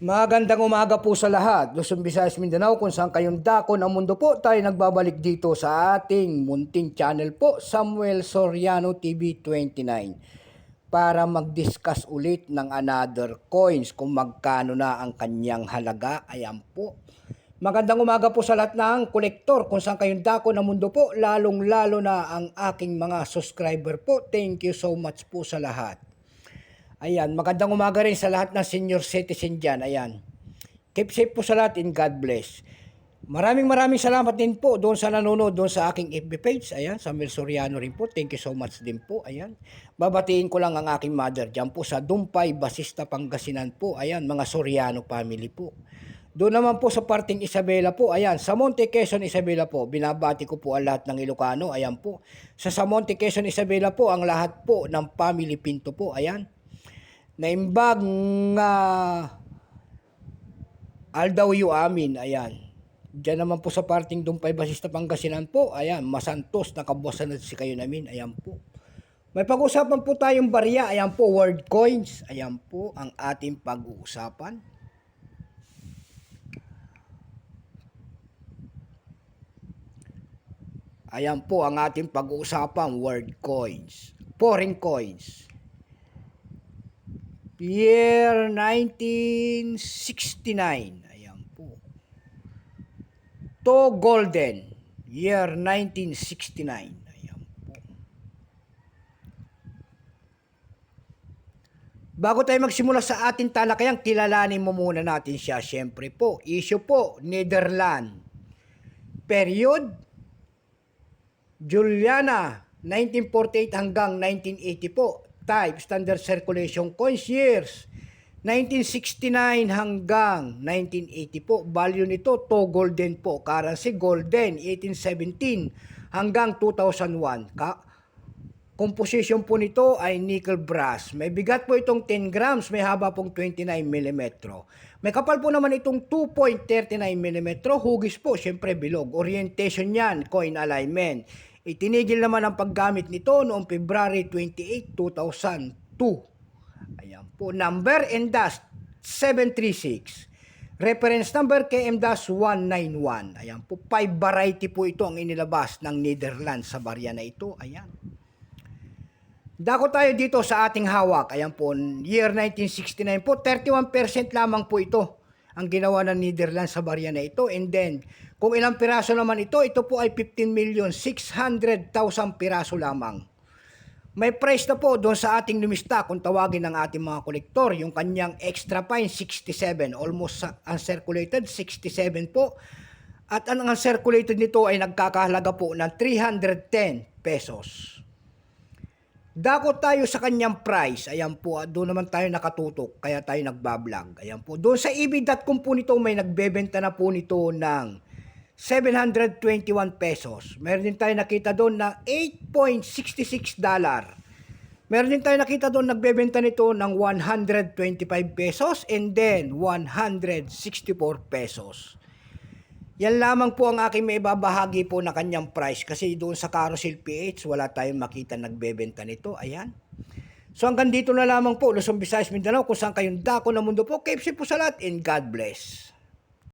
Magandang umaga po sa lahat. Luzon, Visayas, Mindanao, kung saan kayong dako ng mundo po, tayo nagbabalik dito sa ating munting channel po, Samuel Soriano TV 29, para mag-discuss ulit ng another coins kung magkano na ang kanyang halaga. Ayan po. Magandang umaga po sa lahat ng kolektor kung saan kayong dako ng mundo po, lalong-lalo na ang aking mga subscriber po. Thank you so much po sa lahat. Ayan, magandang umaga rin sa lahat ng senior citizen dyan. Ayan, keep safe po sa lahat and God bless. Maraming salamat din po doon sa nanonood doon sa aking FB page. Ayan, Samuel Soriano rin po. Thank you so much din po. Ayan, babatiin ko lang ang aking mother dyan po sa Dumpay, Basista, Pangasinan po. Ayan, mga Soriano family po. Doon naman po sa parting Isabela po, ayan, sa Monte Quezon, Isabela po, binabati ko po ang lahat ng Ilocano, ayan po. Sa Monte Quezon, Isabela po, ang lahat po ng family Pinto po, ayan. Naimbag Aldaw yu amin, ayan. Diyan naman po sa parting Dumpay, Basista, Pangasinan po, ayan, Masantos, nakabuwasan na si kayo namin, ayan po. May pag-uusapan po tayong barya, ayan po, world coins, ayan po ang ating pag-uusapan. Ayan po ang ating pag-uusapan, world coins, foreign coins. Year 1969. Ayan po. To golden. Year 1969. Ayan po. Bago tayo magsimula sa ating talakayan, kilalanin mo muna natin siya. Siyempre po, issue po, Netherlands. Period, Juliana, 1948 hanggang 1980 po. Type, standard circulation coins, years 1969 hanggang 1980 po. Value nito, to golden po. Currency, golden, 1817 hanggang 2001. Composition po nito ay nickel brass. May bigat po itong 10 grams, may haba pong 29 mm. May kapal po naman itong 2.39 mm. Hugis po, syempre bilog. Orientation yan, coin alignment. Itinigil naman ang paggamit nito noong February 28, 2002. Ayan po. Number NDAS 736. Reference number KM-191. Ayan po. 5 variety po ito ang inilabas ng Netherlands sa barya na ito. Ayan. Dako tayo dito sa ating hawak. Ayan po. Year 1969 po. 31% lamang po ito ang ginawa ng Netherlands sa barya na ito. And then, kung ilang piraso naman ito po ay 15,600,000 piraso lamang. May price na po doon sa ating lumista kung tawagin ng ating mga kolektor. Yung kanyang extra fine, 67. Almost uncirculated, 67 po. At ang uncirculated nito ay nagkakahalaga po ng 310 pesos. Dako tayo sa kanyang price. Ayan po, doon naman tayo nakatutok. Kaya tayo nagbablog. Ayan po. Doon sa ebay.com po nito, may nagbebenta na po nito ng 721 pesos. Meron din tayo nakita doon na $8.66. Meron din tayo nakita doon nagbebenta nito ng 125 pesos and then 164 pesos. Yan lamang po ang aking may babahagi po na kanyang price kasi doon sa Carousel PH wala tayong makita nagbebenta nito. Ayan. So hanggang dito na lamang po, Luzon, Visayas, Mindanao, kung saan kayong dako ng mundo po. Keep safe po sa lahat and God bless.